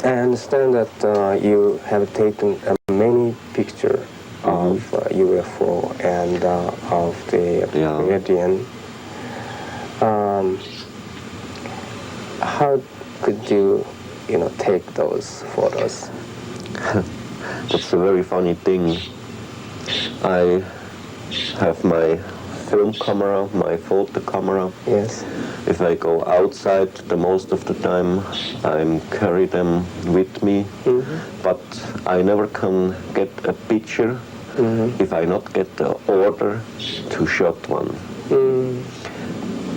I understand that you have taken many pictures of UFO and of the Pleiadian. How could you, take those photos? That's a very funny thing. I have my film camera, my photo camera. Yes. If I go outside, the most of the time I carry them with me, but I never can get a picture if I not get the order to shot one.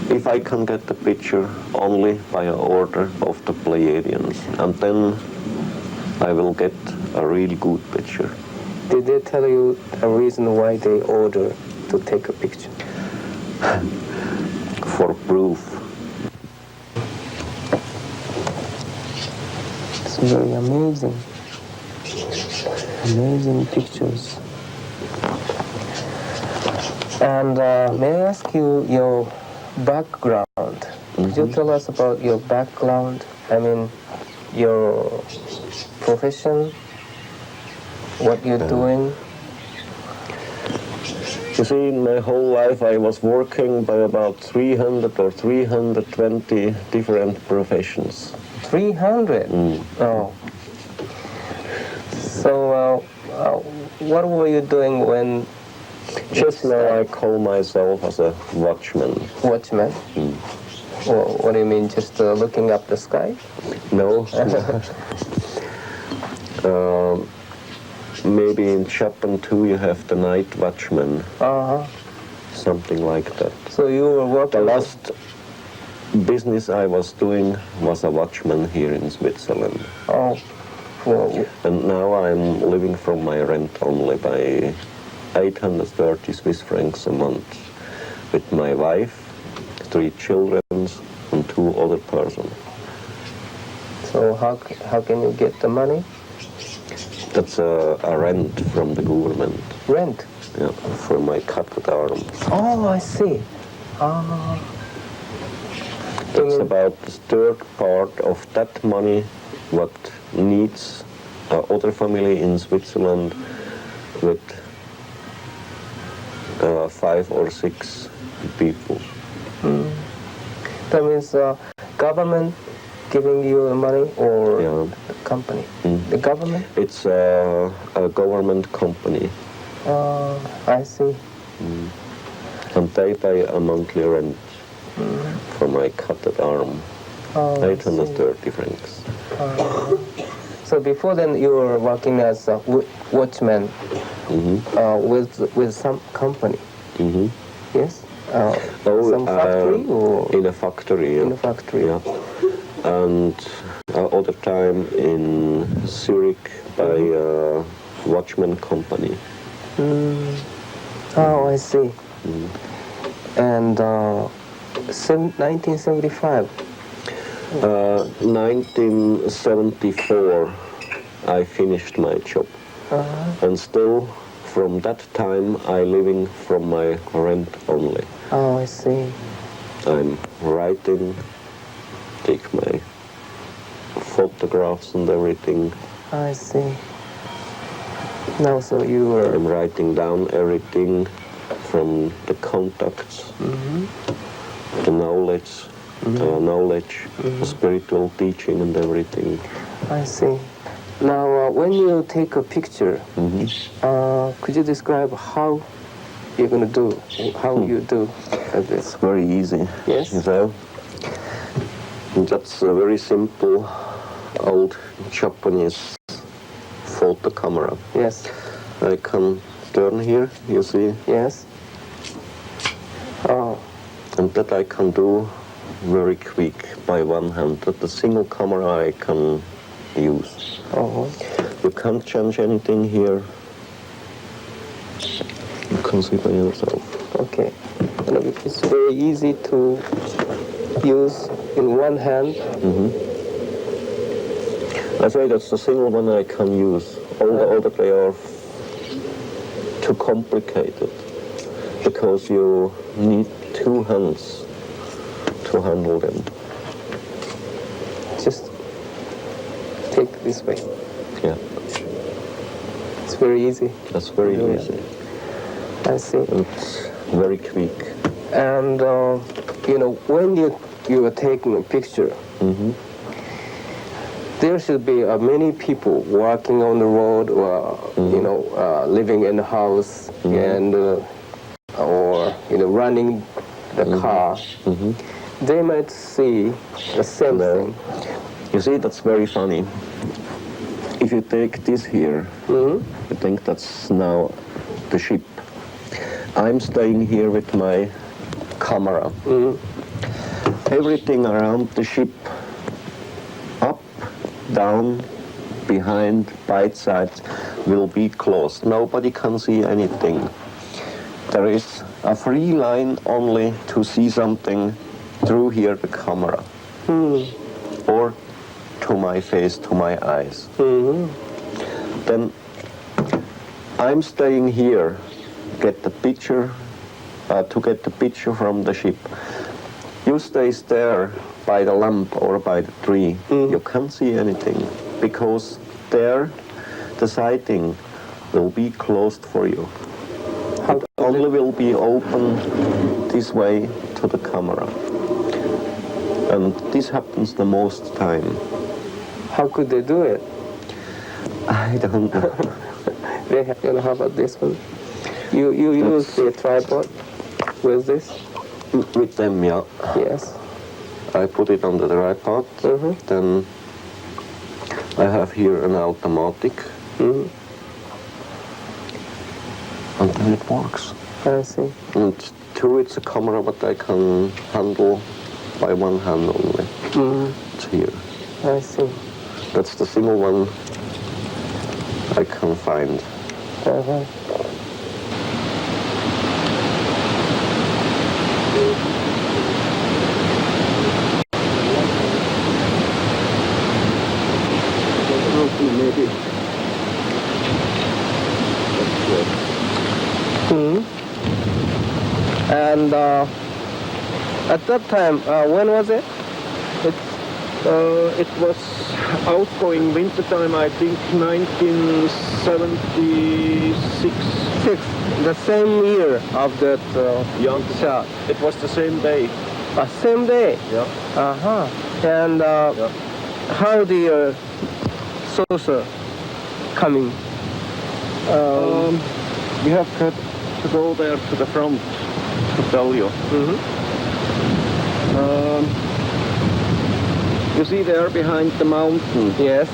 If I can get the picture only by an order of the Pleiadians, and then I will get a really good picture. Did they tell you a reason why they order to take a picture? For proof. It's very amazing. Amazing pictures. And may I ask you your background? Could you tell us about your background? I mean, your profession, what you're doing? You see, in my whole life I was working by about 300 or 320 different professions. 300? Oh. So, what were you doing when... Just now I call myself as a watchman. Watchman? Well, what do you mean, just looking up the sky? No. Maybe in Japan too you have the night watchman. Something like that. So you were working... The last business I was doing was a watchman here in Switzerland. Oh. Well, and now I'm living from my rent only by 830 Swiss francs a month with my wife, 3 children, and 2 other persons. So how can you get the money? That's a rent from the government. Rent? Yeah, for my cut arm. Oh, I see. That's about the third part of that money what needs other family in Switzerland with 5 or 6 people. That means government giving you the money or the company? The government? It's a government company. I see. And they pay a monthly rent for my cutted arm. 830 francs. So before then you were working as a watchman with some company? Yes? Some factory? Or? In a factory, yeah. In a factory. Yeah. And other time in Zurich by a watchman company. Oh, I see. And 1975? 1974 I finished my job. And still from that time I living from my rent only. Oh, I see. I'm writing, take my photographs and everything. I see. Now, so you were... I'm writing down everything from the contacts, the knowledge, the spiritual teaching and everything. I see. Now, when you take a picture, could you describe how you're going to do, how you do this? It's very easy. Yes? You know? That's a very simple old Japanese photo camera. Yes. I can turn here, you see? Yes. Oh. And that I can do very quick by one hand. That the single camera I can use. You can't change anything here. You can see by yourself. Okay. It's very easy to use in one hand. I say that's the single one I can use. All the other they are too complicated because you need 2 hands to handle them. take this way. Yeah, It's very easy. that's very Yeah. easy. I see. It's very quick. And when you are taking a picture, there should be many people walking on the road, or living in the house, and or running the car. They might see the same thing. You see, that's very funny. If you take this here, you think that's now the ship. I'm staying here with my camera. Everything around the ship, up, down, behind, by sides, will be closed. Nobody can see anything. There is a free line only to see something through here, the camera, or to my face, to my eyes. Then I'm staying here, get the picture, to get the picture from the ship. You stay there by the lamp or by the tree. You can't see anything, because there the sighting will be closed for you. It only will be open this way to the camera. And this happens the most time. How could they do it? I don't know. They have, how about this one? You use the tripod with this? With them, yeah. Yes. I put it on the tripod. Then I have here an automatic. And then it works. I see. And two, it's a camera, but I can handle by one hand only. It's here. I see. That's the single one I can find. Maybe. And at that time, when was it? It was outgoing winter time, I think 1976. The same year of that shot. It was the same day. Same day? Yeah. And how the saucer coming? We have got to go there to the front to tell you. You see there behind the mountain, Yes.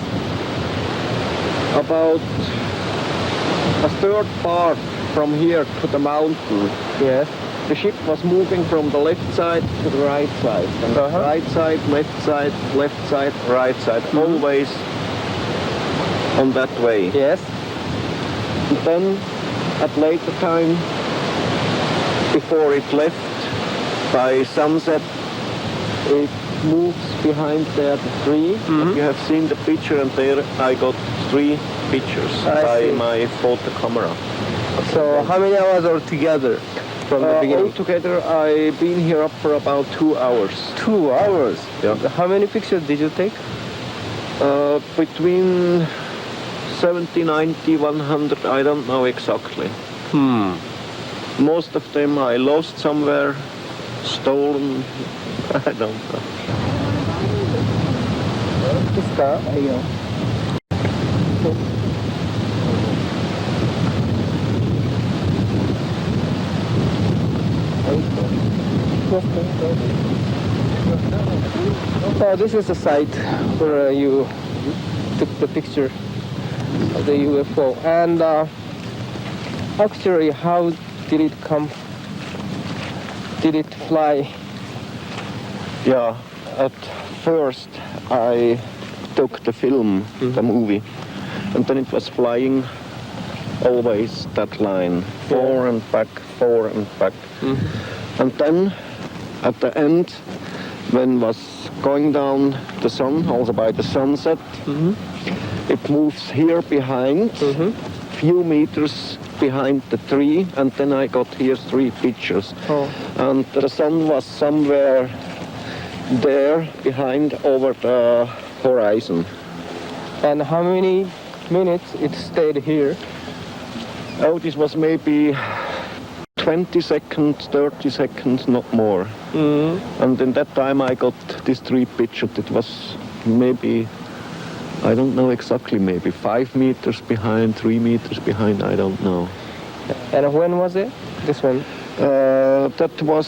about a third part from here to the mountain. Yes. The ship was moving from the left side to the right side. And right side, left side, right side, always on that way. Yes. And then at later time, before it left by sunset, it moves behind there the tree. You have seen the picture, and there I got 3 pictures by my photo camera. So how many hours altogether from the beginning? Altogether, I've been here up for about 2 hours. 2 hours? Yeah. How many pictures did you take? Between 70, 90, 100, I don't know exactly. Most of them I lost somewhere, stolen, I don't know. Ceska? So this is the site where you took the picture of the UFO. And actually, how did it come? Did it fly? Yeah, at first I took the film, the movie, and then it was flying always that line, forward and back, forward and back. And then at the end, when was going down the sun, also by the sunset, it moves here behind, few meters behind the tree, and then I got here 3 pictures. And the sun was somewhere there behind over the horizon. And how many minutes it stayed here? Oh, this was maybe 20 seconds, 30 seconds, not more. And in that time I got these 3 pictures. It was maybe, I don't know exactly, maybe 5 meters behind, 3 meters behind, I don't know. And when was it, this one? That was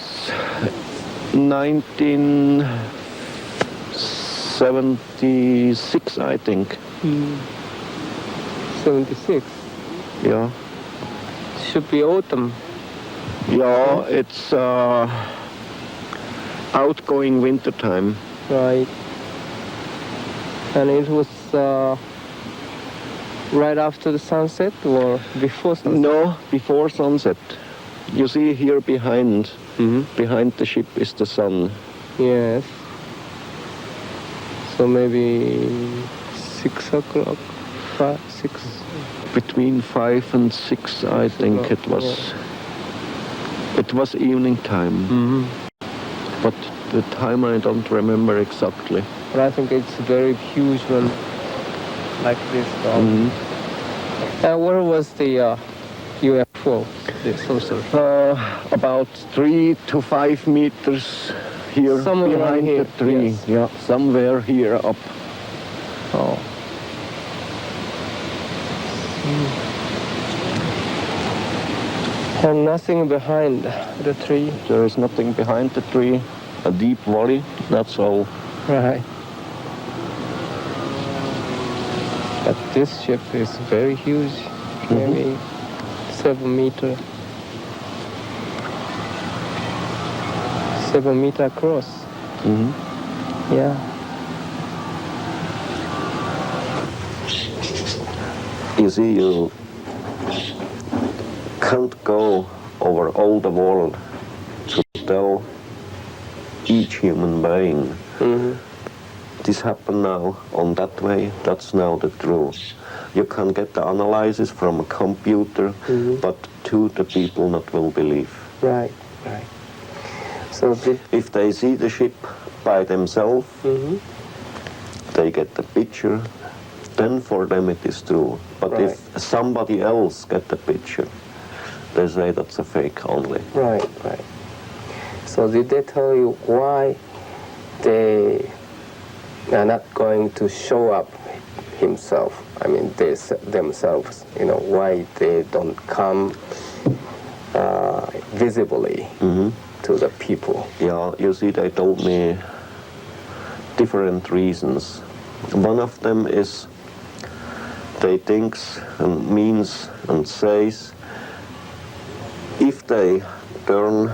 1976, I think. 76. Yeah. Should be autumn. Yeah, it's outgoing winter time. Right. And it was right after the sunset or before sunset? No, before sunset. You see here behind the ship is the sun. Yes. So maybe 6 o'clock, 5, 6. Between 5 and 6, I think it was. Yeah. It was evening time. But the time I don't remember exactly. But I think it's a very huge one, like this. Where was the UFO, the saucer? About 3 to 5 meters here, Somewhere behind here, the tree. yes. Yeah, somewhere here up. Oh. And nothing behind the tree. There is nothing behind the tree. A deep valley, that's all. Right. But this ship is very huge, maybe 7 meter. 7 meter across. Yeah. You see, you can't go over all the world to tell each human being this happened now on that way, that's now the truth. You can get the analysis from a computer, but to the people not will believe. Right, right. So if they see the ship by themselves, they get the picture, then for them it is true. But if somebody else get the picture, they say that's a fake only. Right, right. So did they tell you why they are not going to show up himself? I mean, they themselves, you know, why they don't come visibly to the people? Yeah, you see, they told me different reasons. One of them is they thinks and means and says if they turn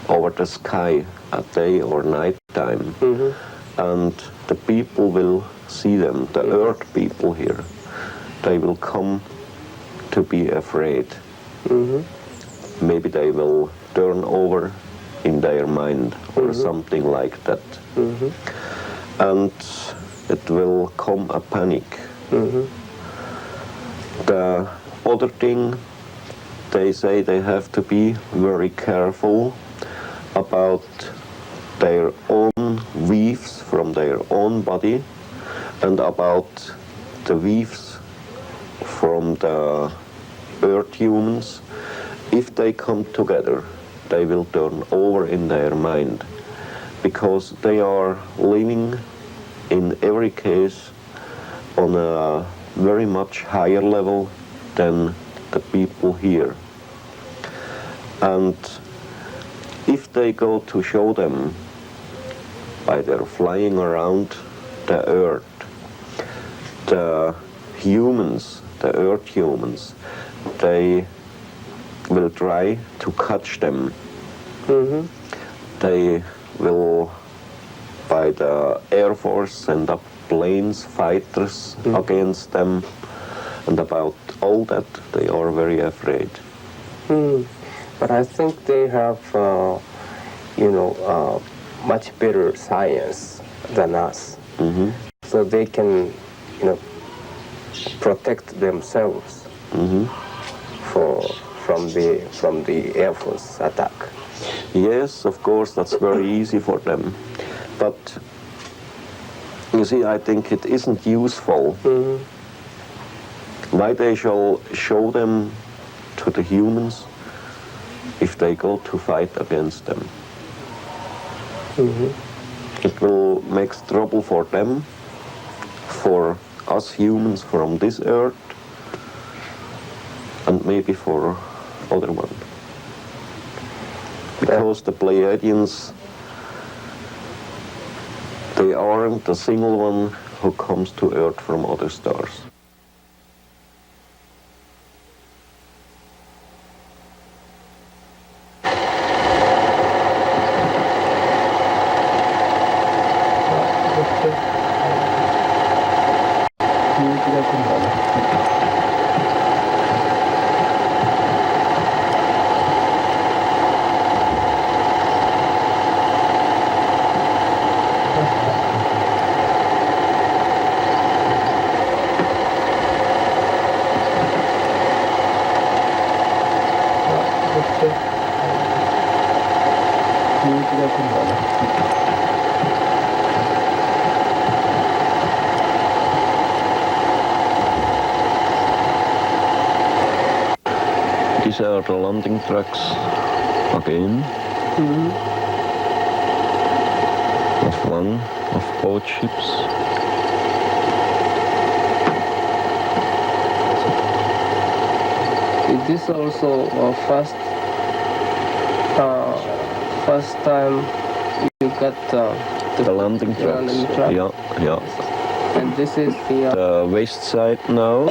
over the sky at day or night time and the people will see them, the earth people here, they will come to be afraid. Maybe they will turn over in their mind or something like that. And it will come a panic. The other thing, they say they have to be very careful about their own weaves from their own body and about the weaves from the earth humans. If they come together, they will turn over in their mind, because they are living in every case on a very much higher level than the people here. And if they go to show them by their flying around the earth, the humans, the earth humans, they will try to catch them. They will, by the Air Force, send up planes, fighters against them, and about all that they are very afraid. But I think they have, much better science than us. So they can, protect themselves from the Air Force attack. Yes, of course, that's very easy for them. But You see, I think it isn't useful. Why they shall show them to the humans if they go to fight against them? It will make trouble for them, for us humans from this earth, and maybe for other one. Because the Pleiadians, they aren't the single one who comes to Earth from other stars. These are the landing tracks again of one of both ships. Is this also first time you got The landing tracks? track? Yeah. And this is the west side now,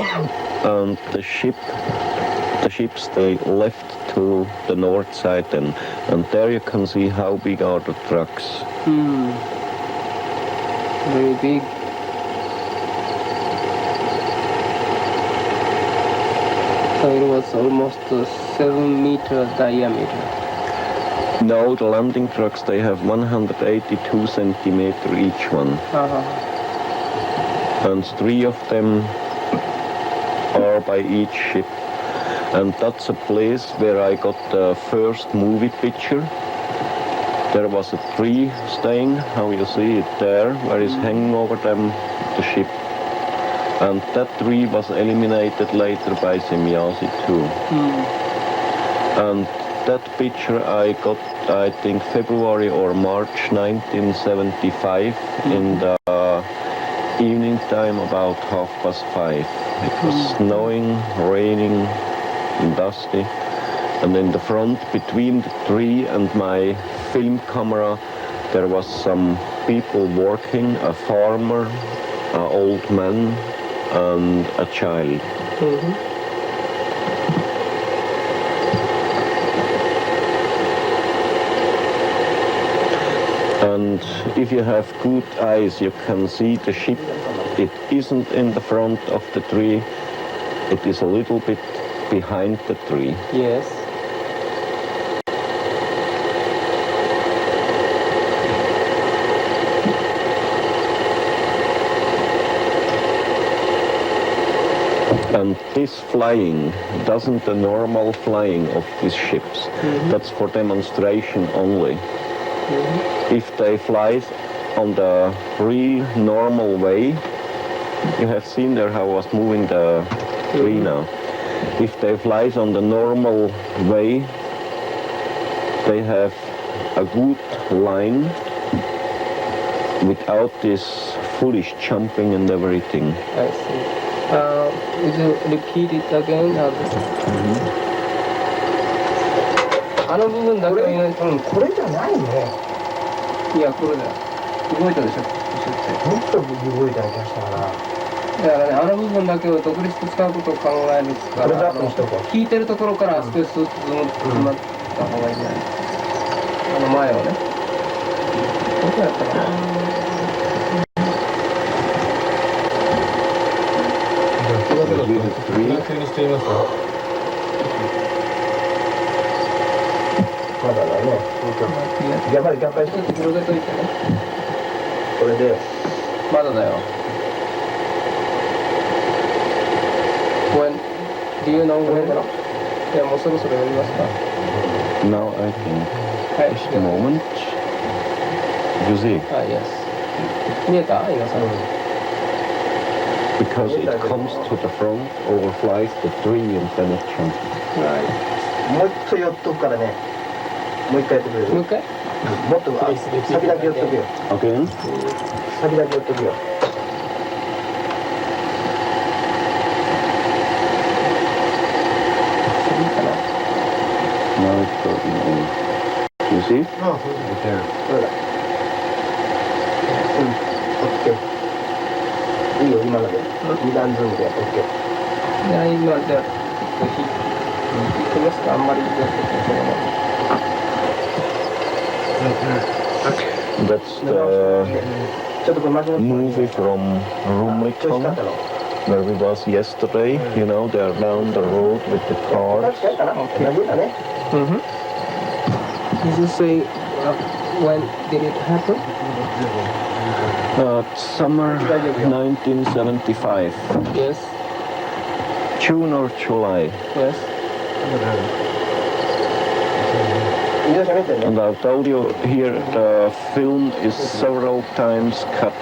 and the ships they left to the north side, and there you can see how big are the trucks. Very big. So it was almost 7-meter diameter. Now the landing trucks, they have 182 centimeter each one. And 3 of them are by each ship. And that's a place where I got the first movie picture. There was a tree staying, how you see it there, where it's hanging over them, the ship. And that tree was eliminated later by Semyasi too. And that picture I got, I think, February or March 1975 in the evening time, about 5:30. It was snowing, raining, and dusty. And in the front, between the tree and my film camera, there was some people working, a farmer, an old man, and a child. And if you have good eyes, you can see the ship. It isn't in the front of the tree. It is a little bit behind the tree. Yes. And this flying doesn't the normal flying of these ships. That's for demonstration only. If they fly on the normal way, you have seen there how I was moving the tree now. If they fly on the normal way, they have a good line without this foolish jumping and everything. I see. Would you repeat it again? あの部分だけはこれじゃないね。いや、これだよ。動いたでしょ。もっと動いた気がしたから。だからね、あの部分だけを独立して使うことを考えるから、引いてるところから少しずつ詰まった方がいいんじゃない？あの前をね。どこやったかな。急にしてみますか。まだだね。やっぱり一つ広げといてね。これで。まだだよ。When? Do you know when? いや、もうそろそろ読みますか。Now I think. Just a moment. You see? Yes. 見えた今さん。Because it comes to the front, overflies the tree, and then it jumps. Right. もうちょい寄っとくからね。もう一回やってくれる。もう一回もっと先だけ寄っとくよ。 Again? 先だけ寄っとくよ。いいかな Now it's going in. You see? ああ、そうだ。そうだ。オッケー。いいよ、今ので。二段ズームで、オッケー。いや、今、じゃあ、引いてますかあんまりやってて、そのまま。 That's the ちょっとこれマジの movie from 調子だった Rumlicon, の where we was yesterday. You know, they're down the road with the 確 cars. かにかな同じだね Mm-hmm. Did you say when did it happen? Summer 1975, Yes. June or July. Yes. いろいろ喋ってるね And I told you here the film is several times cut.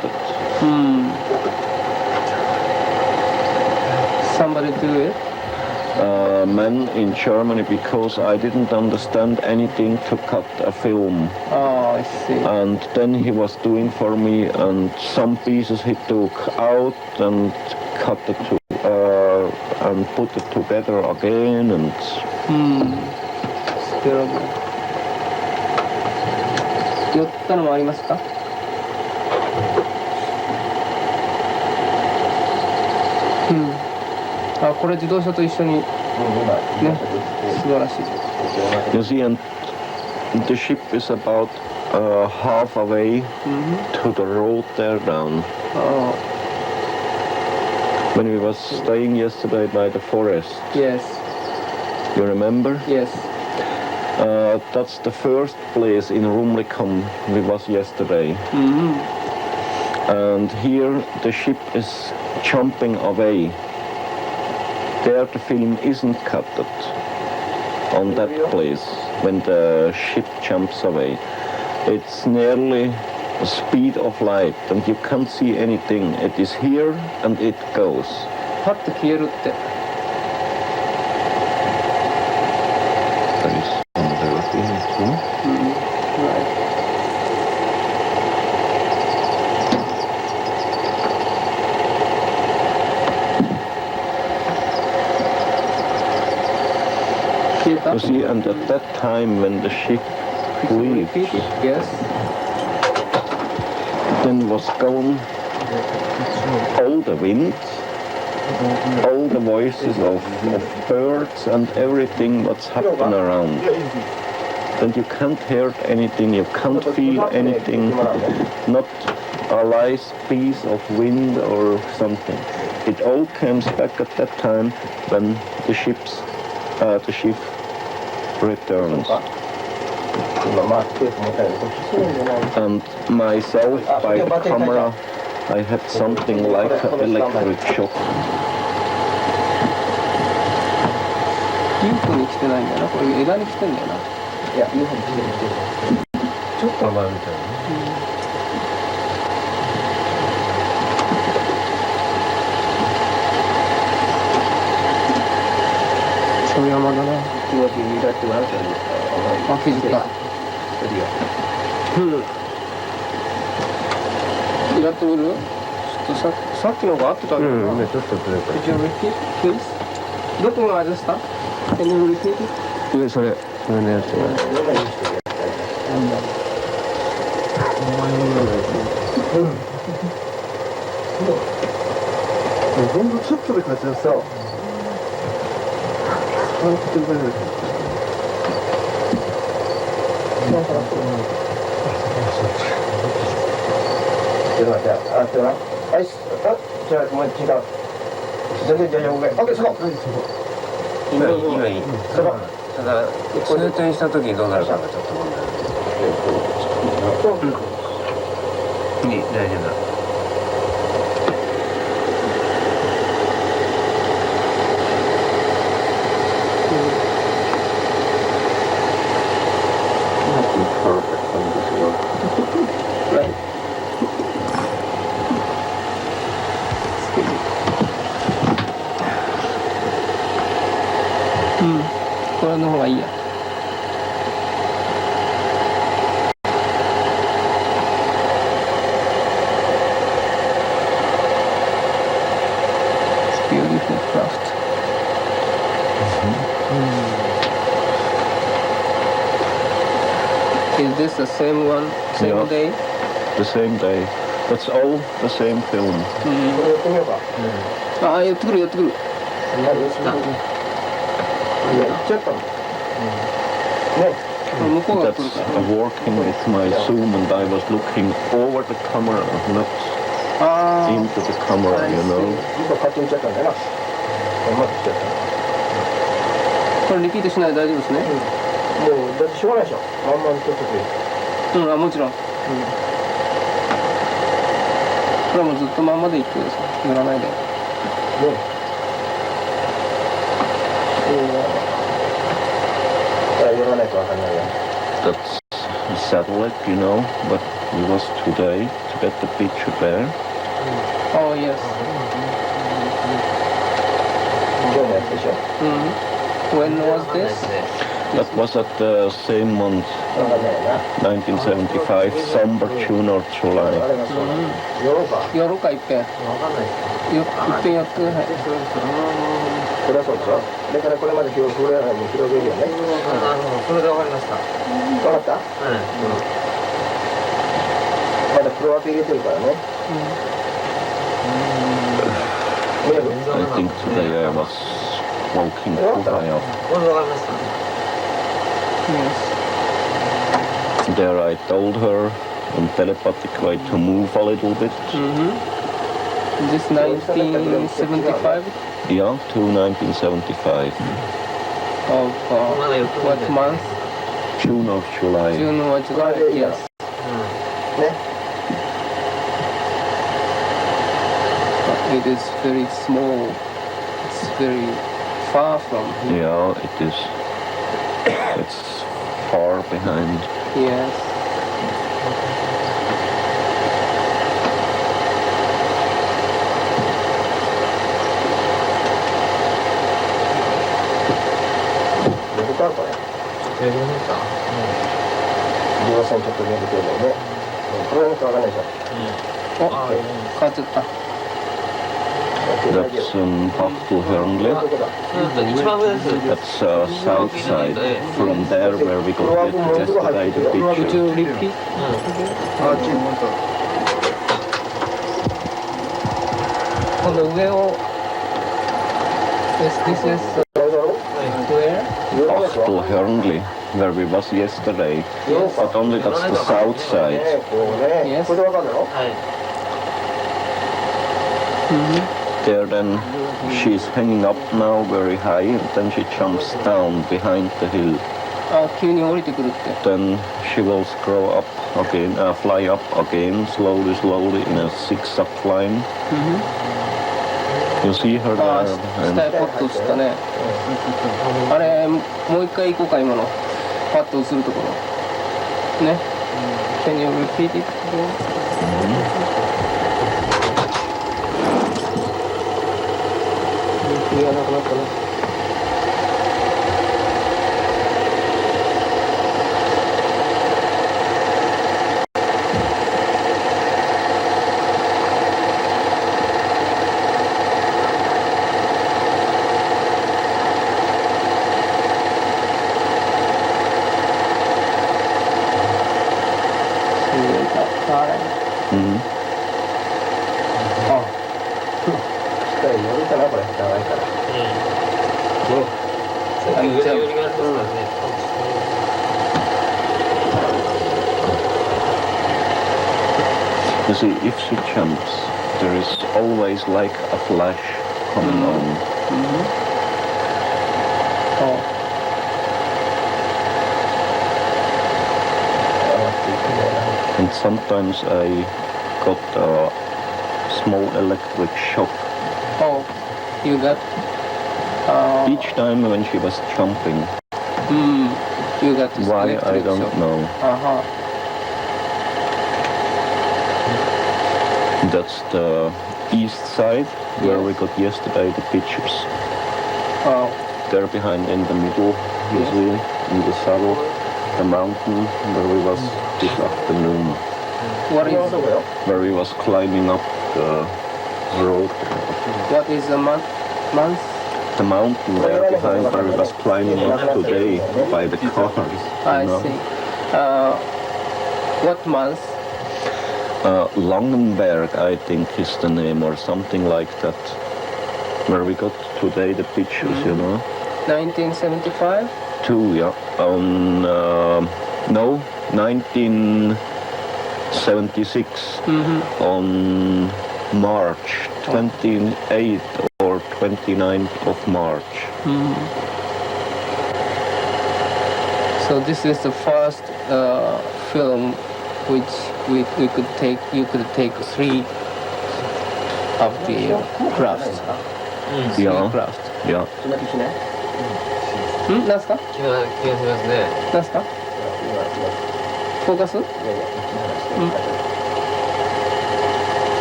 Somebody do it? Man in Germany, because I didn't understand anything to cut a film. Oh, I see. And then he was doing for me, and some pieces he took out and cut it to and put it together again, and It's terrible. 寄ったのもありますかあ、これ自動車と一緒にね、素晴らしい。 you see, and the ship is about half away to the road there down. Oh, When we was staying yesterday by the forest, yes, you remember? yes. That's the first place in Rumlicon we was yesterday. And here the ship is jumping away. There the film isn't cut on that place when the ship jumps away. It's nearly the speed of light and you can't see anything. It is here and it goes. パッと消えるって。 There is another thing too. Right. 消えた You see, and at that time when the ship leaves, Yes. then was gone all the wind, all the voices of birds and everything what's happening around. Then you can't hear anything, you can't feel anything, not a light piece of wind or something. It all comes back at that time when the ship returns. 今まあテープ持ったりこっちそうなんじゃない And myself, by the camera, I had something like an electric shock. ピンクに来てないんだよな。これ枝に来てんだよな。いや、2本来てるちょっと甘いみたいな。超山だな。気持ちにだって笑っちゃうんですかあ、気づいた。やってみる？ちょっとさっきのが合ってたんだよな。ちょっとずれた Could you repeat, please? どこが外した Can you repeat it? 上それのやつ全部ちょっとで買っちゃうさちょっと待って、あ、ちょっと待って、はい、あ、じゃあもう違う。全然じゃあ、OK、そこ。今いい。そこ。ただ、通転した時にどうなるかがちょっと問題。いい、大丈夫だ。の方がいいや。Beautiful craft. Is this the same one, same Yeah. day? The same day. That's all the same film. これやってみようか。ああ、やってくるやってくる。いや、行っちゃったの。ね。向こうが That's 来るから。 working with my zoom and I was looking over the camera, not ああ、 into the camera, you know. 実は勝手に行っちゃったんだよな。うまくいっちゃった。これリピートしないで大丈夫ですね。もう、だってしょうがないでしょ。まんまに撮ってくれ。うん、あ、もちろん。これはもうずっとまんまでいってください。塗らないで。ね。寄らないとわかんないよ。 That's a satellite, you know, but it was today to get the picture there. Oh, yes. 今日のやつでしょ。When was this? That was at the same month, わかんないよな。 1975, December, June or あ July. れがそう。ヨーロッパ。やろうか、いっぺん。いっぺんやってください。これはそうでしょ。だからこれまで広げるよね。それでわかりました。わかった？まだプロアピ入れてるからね。見える？ I think today I was walking too high up. これでわかりました。 Yes. There I told her in telepathic way to move a little bit. This 1975 Yeah, to 1975. of what month? June or July. June or July? Yes. ね。 But it is very small. It's very far from here. Yeah, it is. It's far behind. Yes.どこからこれ？15センチちょっと見えるけどね。これはわかんないでしょ。お、変わっちゃった。 That's Pahtu-Hörnli. どこだ？一番上です。 That's south side. From there where we got yesterday the Would picture. you repeat? あっち。今度上を。This is where? Pahtu-Hörnli, where we was yesterday. But only that's the south side. こうね。 Yes. これでわかるの？はい。 There then she's hanging up now very high and then she jumps down behind the hill. あ、急に降りてくるって。 Then she will scroll up again, fly up again, slowly, slowly in a zigzag line. You see her あ、 there? 下へポッと映ったね。あれ、もう一回行こうか、今の。パッと映るところ。ね。Can you repeat it again? いや、なくなったね。Mhm. あ、下へ寄るかなこれ長いから。さっき上寄りがありますからね。 You see, if she jumps, there is always like a flash coming on. そう。 And sometimes I got a small electric shock. Oh, you got. Each time when she was jumping. You got this Why, electric I don't shock. know. That's the east side where we got yesterday the pictures. Oh, There behind in the middle you see in the saddle the mountain where we was this afternoon, What is where we was climbing up the road. what is the month? The mountain there behind where we was climbing up today by the cars. I you know. see. What month? Langenberg, I think, is the name or something like that. Where we got today the pictures, you know. 1975. Two, yeah. On no, 1976 on March 28th or 29th of March. So this is the first film which we could take. You could take 3 of the crafts. Yeah, Craft. yeah. なんすか？気がしますね。なんすか？フォーカス？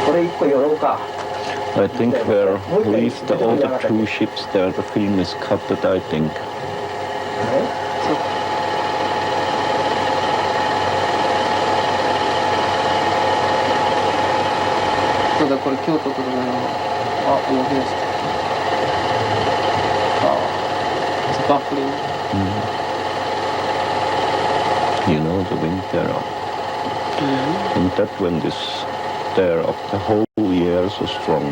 これ一個寄ろうか。 I think where leave the other 2 ships there, the film is cut, I think. そうだ、これ京都とかのあ、思い出した。It's buffering. You know, the wind there. And that wind is there of the whole year so strong. や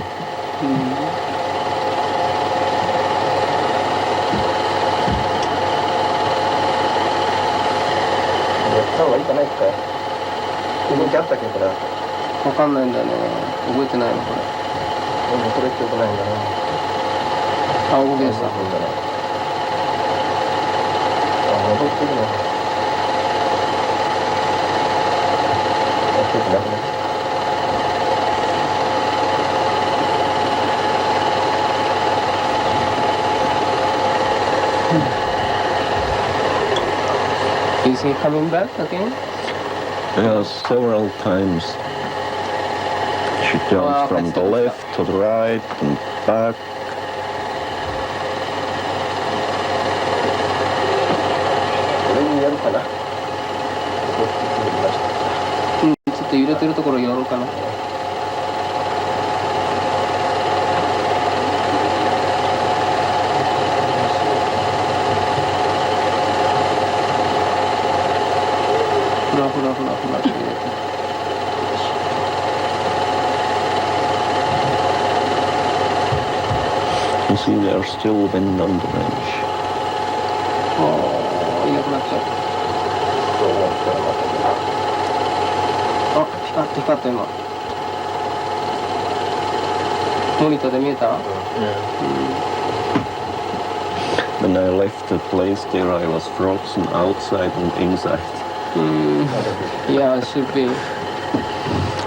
った方がいいかな、一回。動きあったっけ、これ。わかんないんだよね。覚えてないのこれ。これ記憶ないんだな。あ、動きでした。戻ってるの。記憶なくなっちゃった。Is he coming back again? Yeah, several times. She turns from the left to the right and back. これにやるかな。ちょっと揺れてるところやろうかな。ふらふらふらふらって入れて。You see, there's still wind on the range. いなくなっちゃう。あ、光った今。モニターで見えた？ When I left the place there, I was frozen outside and inside. Yeah, it should be.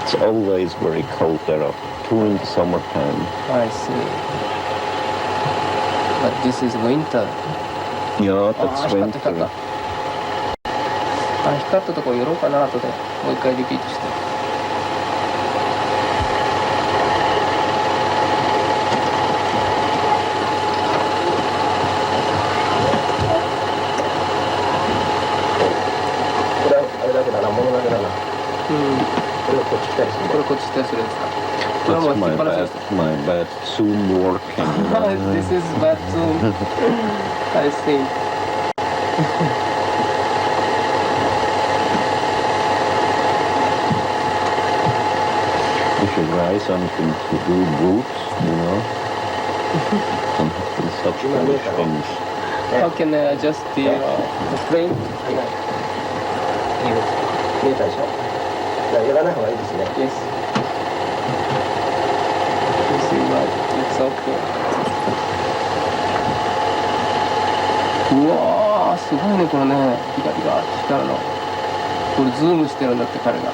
It's always very cold there, too in the summertime. I see. But this is winter. Yeah, that's 光った。 winter. 光ったところ寄ろうかな、後で。もう一回リピートして。これはあれだけだな、物だけだな。これをこっち来たりする。これこっち行ったりするやつか。 That's my bad Zoom working. This is bad Zoom. I see. If you try something to do boots, you know, don't have such foolish things. How can I adjust the frame? 見えたでしょ。やらない方がいいですね。 Yes. You see, right? It's okay. うわー、すごいね、これね。光が光るの。これズームしてるんだって、彼が。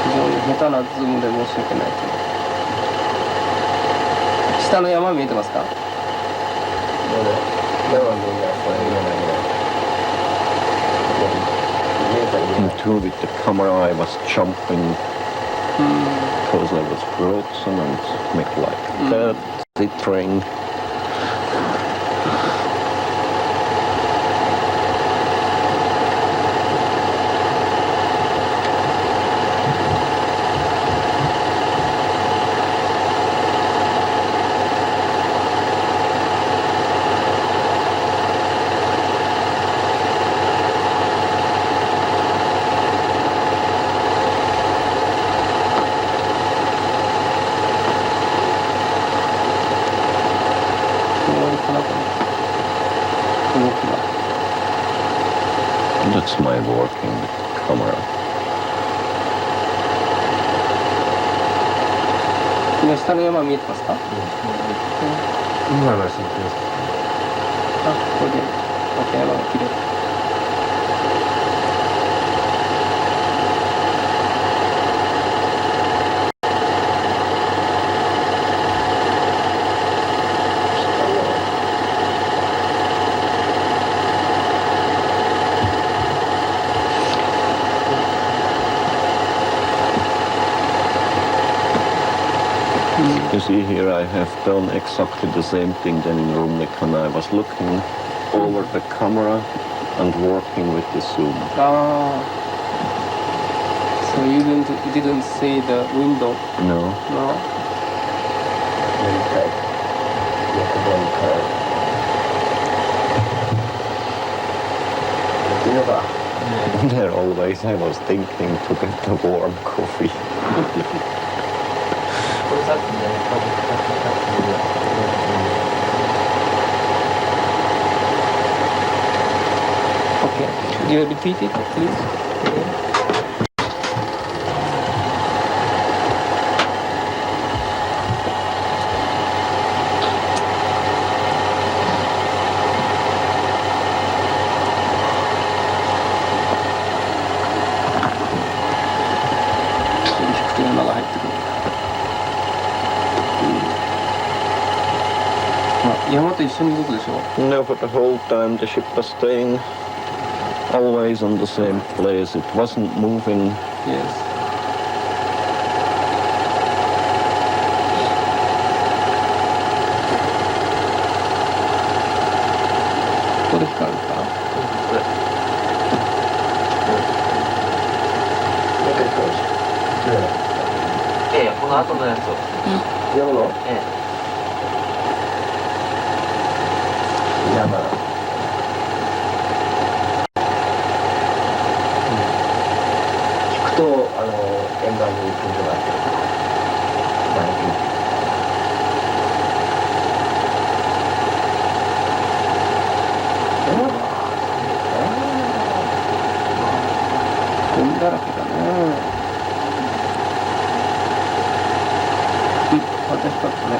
非常に下手なズームで申し訳ないけど。下の山見えてますか？ And too, with the camera, I was jumping because I was frozen and make like that, tittering. working with the camera. 今下の山見えてますか？今のは知ってます。あ、ここで、また山が綺麗。You see here I have done exactly the same thing than in Rumlikan. I was looking over the camera and working with the zoom. Ah. So you didn't see the window? No. No. There always I was thinking to get the warm coffee. Okay. Could you repeat it, please? No, for the whole time the ship was staying always on the same place. It wasn't moving. Yes. Yeah, この後のやつを。やるの？え山。聞くと円盤に行くのがあって。ゴミだらけだね。私だってね。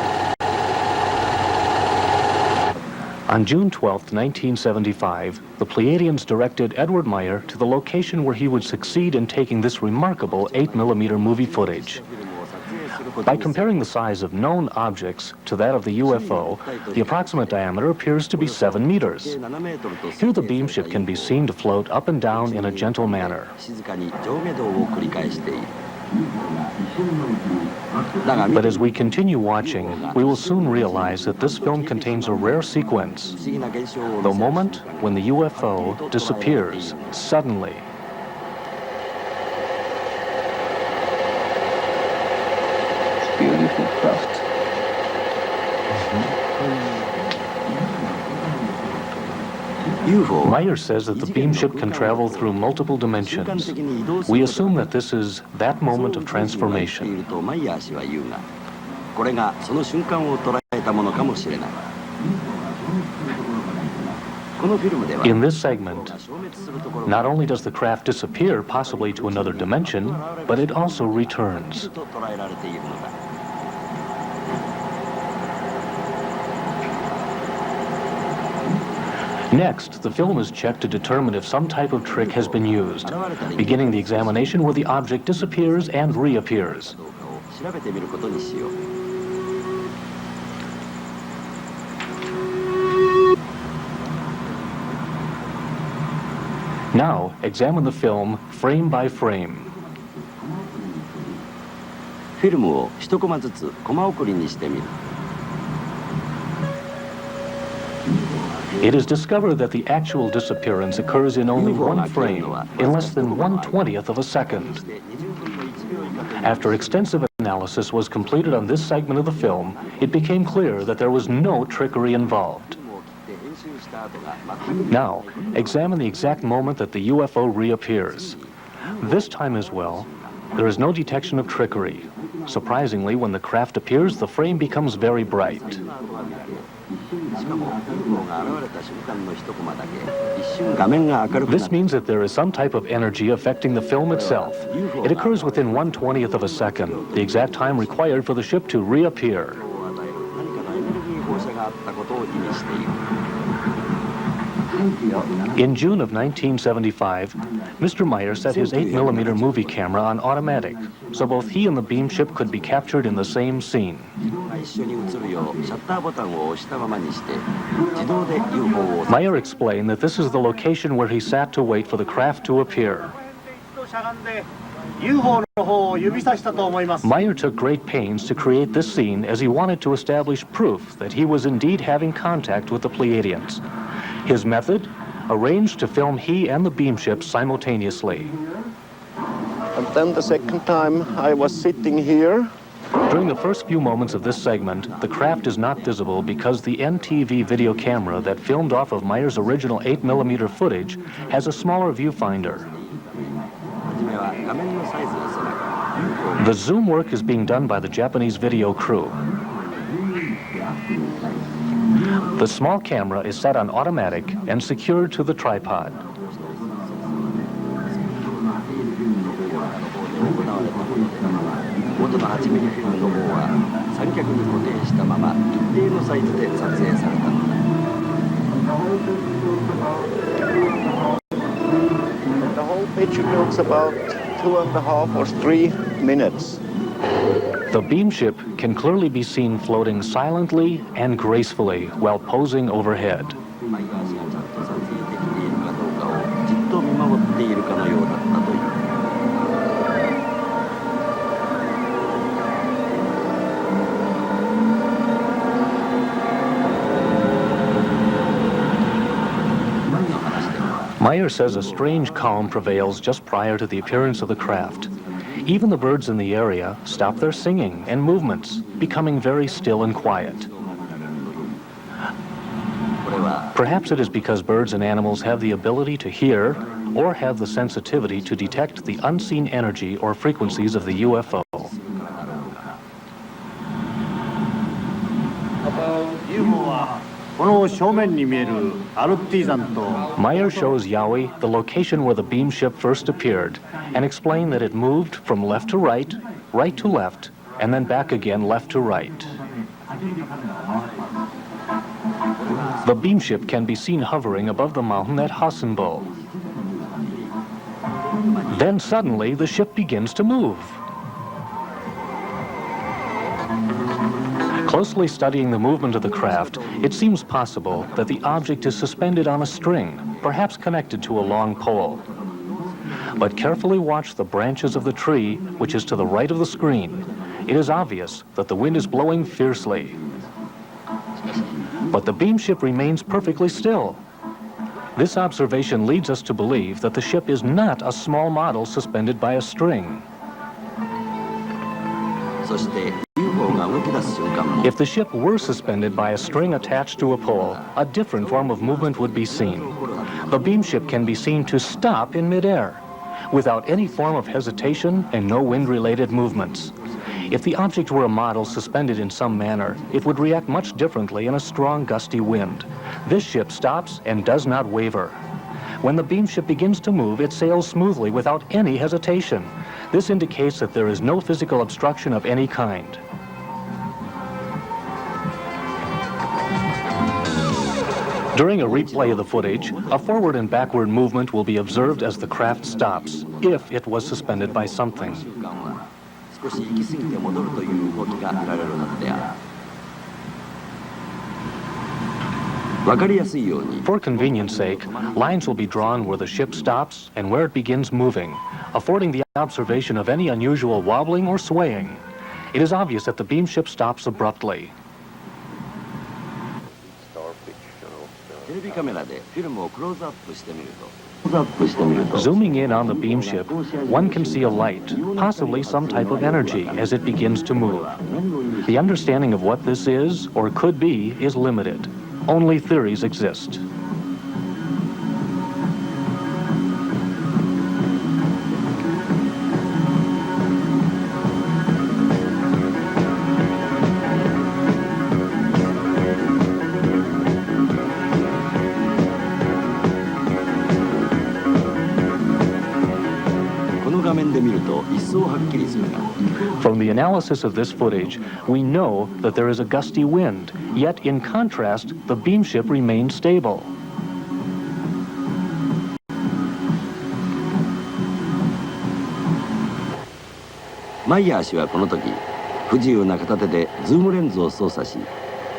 On June 12, 1975, the Pleiadians directed Edward Meier to the location where he would succeed in taking this remarkable 8mm movie footage. By comparing the size of known objects to that of the UFO, the approximate diameter appears to be 7 meters. Here the beam ship can be seen to float up and down in a gentle manner. But as we continue watching, we will soon realize that this film contains a rare sequence, the moment when the UFO disappears suddenly. Beautiful craft. Meier says that the beam ship can travel through multiple dimensions. We assume that this is that moment of transformation. In this segment, not only does the craft disappear, possibly to another dimension, but it also returns. Next, the film is checked to determine if some type of trick has been used, beginning the examination where the object disappears and reappears. Now, examine the film frame by frame. フィルムを一コマずつコマ送りにしてみる。 It is discovered that the actual disappearance occurs in only one frame, in less than 1/20th of a second. After extensive analysis was completed on this segment of the film, it became clear that there was no trickery involved. Now, examine the exact moment that the UFO reappears. This time as well, there is no detection of trickery. Surprisingly, when the craft appears, the frame becomes very bright. This means that there is some type of energy affecting the film itself. It occurs within 1/20th of a second, the exact time required for the ship to reappear. In June of 1975, Mr. Meier set his 8mm movie camera on automatic, so both he and the beam ship could be captured in the same scene. Meier explained that this is the location where he sat to wait for the craft to appear. Meier took great pains to create this scene as he wanted to establish proof that he was indeed having contact with the Pleiadians. His method? Arranged to film he and the beam ship simultaneously. And then the second time I was sitting here. During the first few moments of this segment, the craft is not visible because the NTV video camera that filmed off of Meier's original 8mm footage has a smaller viewfinder. The zoom work is being done by the Japanese video crew. The small camera is set on automatic and secured to the tripod. The whole picture looks about 2.5 or 3 minutes. The beam ship can clearly be seen floating silently and gracefully while posing overhead. Meier says a strange calm prevails just prior to the appearance of the craft. Even the birds in the area stop their singing and movements, becoming very still and quiet. Perhaps it is because birds and animals have the ability to hear or have the sensitivity to detect the unseen energy or frequencies of the UFO. Meier shows Yaoi the location where the beam ship first appeared and explained that it moved from left to right, right to left, and then back again left to right. The beam ship can be seen hovering above the mountain at Hassenbo. Then suddenly the ship begins to move. Closely studying the movement of the craft, it seems possible that the object is suspended on a string, perhaps connected to a long pole. But carefully watch the branches of the tree, which is to the right of the screen. It is obvious that the wind is blowing fiercely. But the beam ship remains perfectly still. This observation leads us to believe that the ship is not a small model suspended by a string. If the ship were suspended by a string attached to a pole, a different form of movement would be seen. The beam ship can be seen to stop in midair, without any form of hesitation and no wind-related movements. If the object were a model suspended in some manner, it would react much differently in a strong gusty wind. This ship stops and does not waver. When the beam ship begins to move, it sails smoothly without any hesitation. This indicates that there is no physical obstruction of any kind. During a replay of the footage, a forward and backward movement will be observed as the craft stops, if it was suspended by something. For convenience sake, lines will be drawn where the ship stops and where it begins moving, affording the observation of any unusual wobbling or swaying. It is obvious that the beam ship stops abruptly. Zooming in on the beam ship, one can see a light, possibly some type of energy, as it begins to move. The understanding of what this is, or could be, is limited. Only theories exist. analysis of this footage, we know that there is a gusty wind, yet in contrast, the beam ship remains stable. Meier 氏はこの時、不自由な片手でズームレンズを操作し、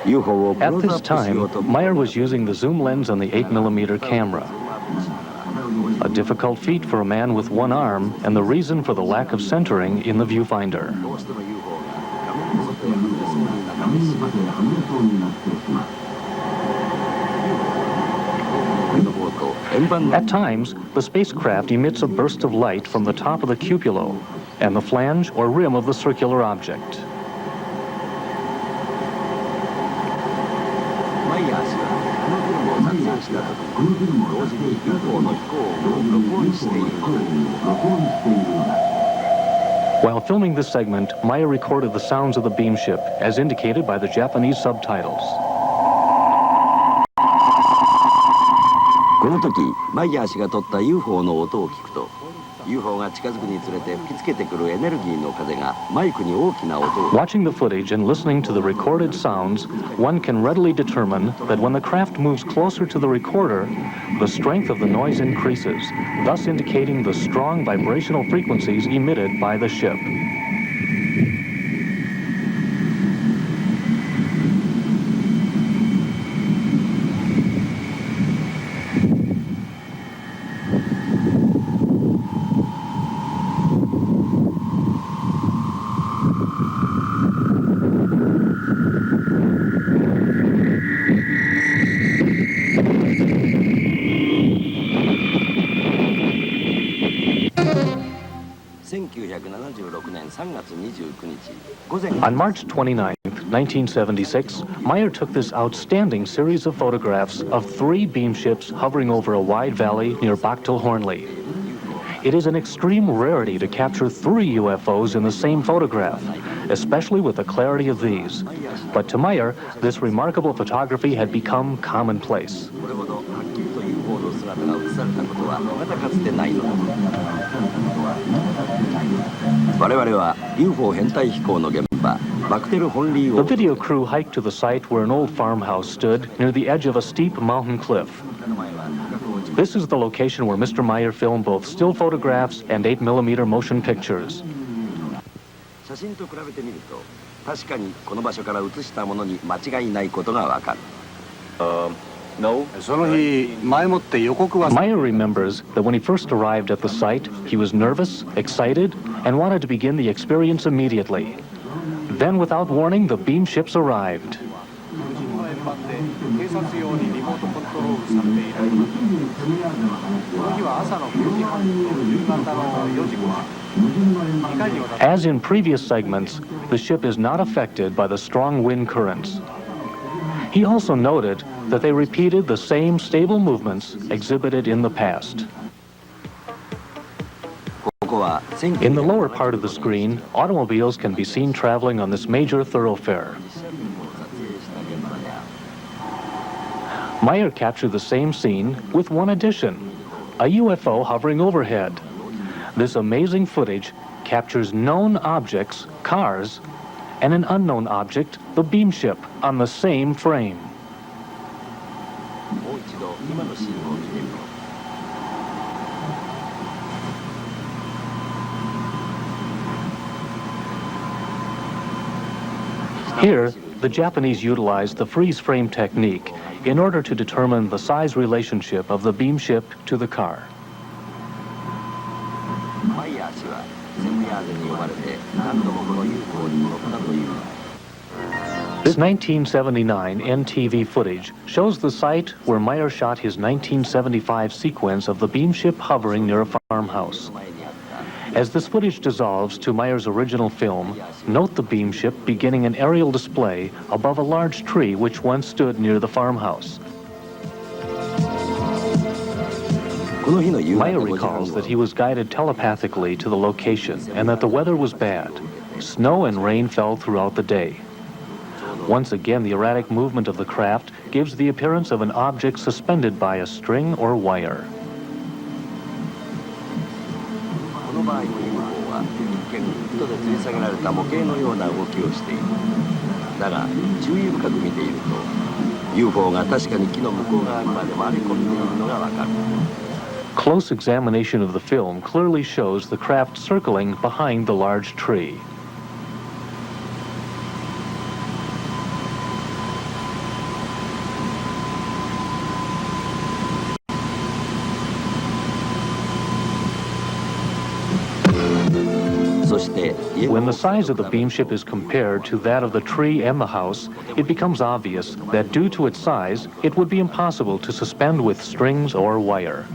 UFO をク At ローズア this ップしよ time, うと。Meier was using the zoom lens on the 8mm camera. A difficult feat for a man with one arm, and the reason for the lack of centering in the viewfinder. どうしても UFO が画面の外へ外れそうになってしまう。At times, the spacecraft emits a burst of light from the top of the cupola and the flange or rim of the circular object. マイヤー氏はこのフィルムを撮影した時同時に UFO の飛行音を録音しているのだ。 While filming this segment, Meier recorded the sounds of the beam ship, as indicated by the Japanese subtitles. この時マイヤー氏が撮った UFO の音を聞くと UFO が近づくにつれて吹きつけてくるエネルギーの風がマイクに大きな音を。 Watching the footage and listening to the recorded sounds, one can readily determine that when the craft moves closer to the recorder, the strength of the noise increases, thus indicating the strong vibrational frequencies emitted by the ship. On March 29, 1976, Meier took this outstanding series of photographs of 3 beam ships hovering over a wide valley near Bachtel-Hornli. It is an extreme rarity to capture 3 UFOs in the same photograph, especially with the clarity of these. But to Meier, this remarkable photography had become commonplace. 我々は UFO 編隊飛行の現場バクテル本リー The を video crew hiked to the site where an old farmhouse stood near the edge of a steep mountain cliff. This is the location where Mr. Meier filmed both still photographs and 8mm motion pictures. 写真と比べてみると確かにこの場所から写したものに間違いないことがわかる。Meier remembers that when he first arrived at the site, he was nervous, excited, and wanted to begin the experience immediately. Then, without warning, the beam ships arrived. As in previous segments, the ship is not affected by the strong wind currents. He also noted that they repeated the same stable movements exhibited in the past. In the lower part of the screen, automobiles can be seen traveling on this major thoroughfare. Meier captured the same scene with one addition, a UFO hovering overhead. This amazing footage captures known objects, cars, and an unknown object, the beam ship, on the same frame. Here, the Japanese utilized the freeze frame technique in order to determine the size relationship of the beam ship to the car. This 1979 NTV footage shows the site where Meier shot his 1975 sequence of the beam ship hovering near a farmhouse. As this footage dissolves to Meier's original film, note the beam ship beginning an aerial display above a large tree which once stood near the farmhouse. Meier recalls that he was guided telepathically to the location and that the weather was bad. Snow and rain fell throughout the day. Once again, the erratic movement of the craft gives the appearance of an object suspended by a string or wire. 吊り下げられた模型のような動きをしている。だが注意深く見ていると UFO が確かに木の向こう側にまで回り込んでいるのがわかる。Close examination of the film clearly shows the craft circling behind the large tree. When the size of the beamship is compared to that of the tree and the house, it becomes obvious that due to its size, it would be impossible to suspend with strings or wire.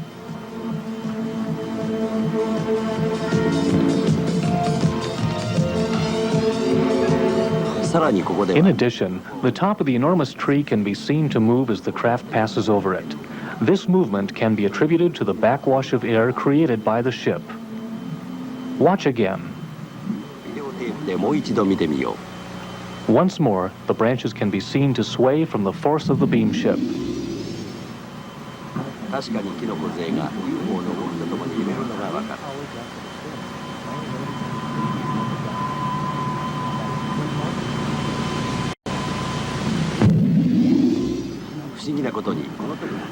In addition, the top of the enormous tree can be seen to move as the craft passes over it. This movement can be attributed to the backwash of air created by the ship. Watch again. Once more, the branches can be seen to sway from the force of the beamship.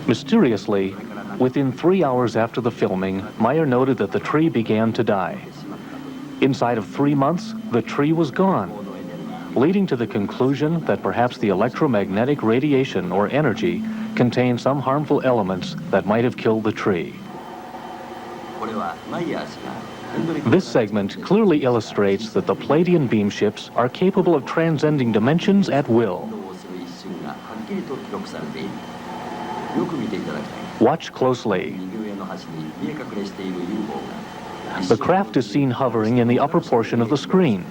Mysteriously, within 3 hours after the filming, Meier noted that the tree began to die. Inside of 3 months, the tree was gone, leading to the conclusion that perhaps the electromagnetic radiation or energy contained some harmful elements that might have killed the tree. This segment clearly illustrates that the Pleiadian beamships are capable of transcending dimensions at will. Watch closely. The craft is seen hovering in the upper portion of the screen.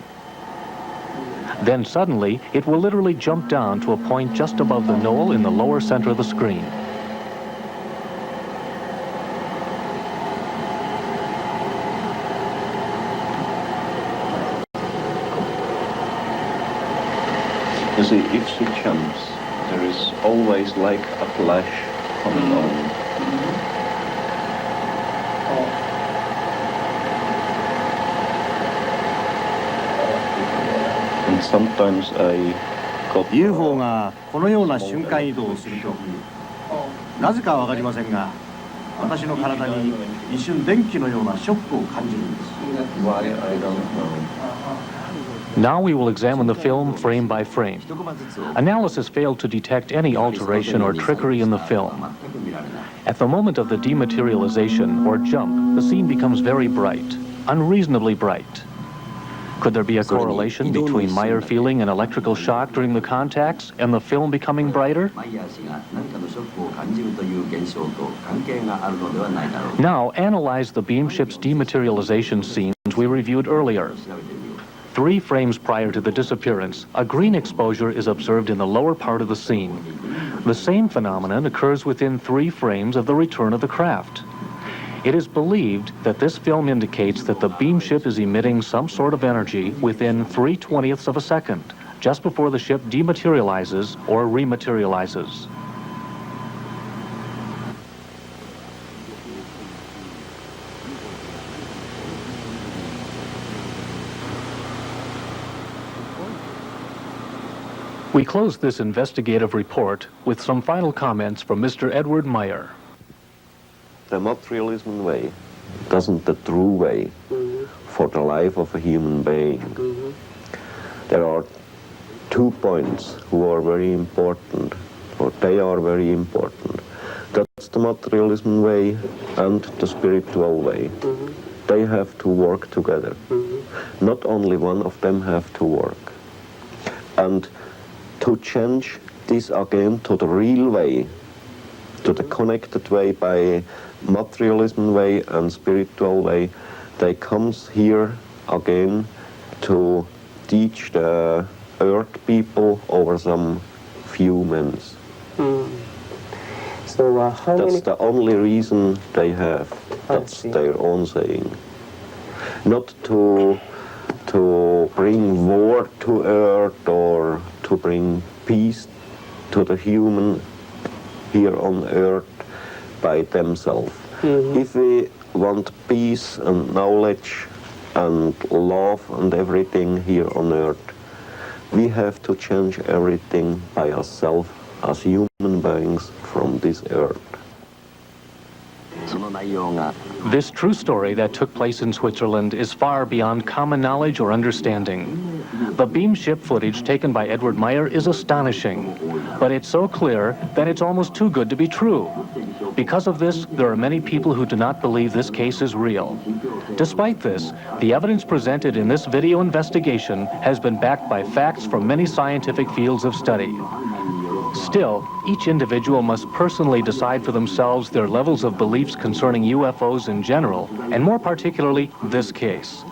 Then suddenly, it will literally jump down to a point just above the knoll in the lower center of the screen. You see, if she jumps, there is always like a flash coming on. And sometimes I got UFO がこのような瞬間移動をするとき、なぜかわかりませんが、私の体に一瞬電気のようなショックを感じるんです。 why I don't know. Now we will examine the film frame by frame. Analysis failed to detect any alteration or trickery in the film. At the moment of the dematerialization or jump, the scene becomes very bright, unreasonably bright. Could there be a correlation between Meier feeling an electrical shock during the contacts and the film becoming brighter? Now analyze the beamship's dematerialization scenes we reviewed earlier. 3 frames prior to the disappearance, a green exposure is observed in the lower part of the scene. The same phenomenon occurs within 3 frames of the return of the craft. It is believed that this film indicates that the beamship is emitting some sort of energy within 3/20ths of a second, just before the ship dematerializes or rematerializes. We close this investigative report with some final comments from Mr. Edward Meier. The materialism way isn't the true way for the life of a human being. There are 2 points who are very important, or they are very important. That's the materialism way and the spiritual way. They have to work together. Not only one of them have to work. And to change this again to the real way, to the connected way by materialism way and spiritual way, they comes here again to teach the earth people over some few months. So That's the only reason they have. That's their own saying. Not to bring war to earth or to bring peace to the human here on earth by themselves. If we want peace and knowledge and love and everything here on earth. We have to change everything by ourselves as human beings from this earth. This true story that took place in Switzerland is far beyond common knowledge or understanding. The beam ship footage taken by Edward Meier is astonishing, but it's so clear that it's almost too good to be true. Because of this, there are many people who do not believe this case is real. Despite this, the evidence presented in this video investigation has been backed by facts from many scientific fields of study. Still, each individual must personally decide for themselves their levels of beliefs concerning UFOs in general, and more particularly this case.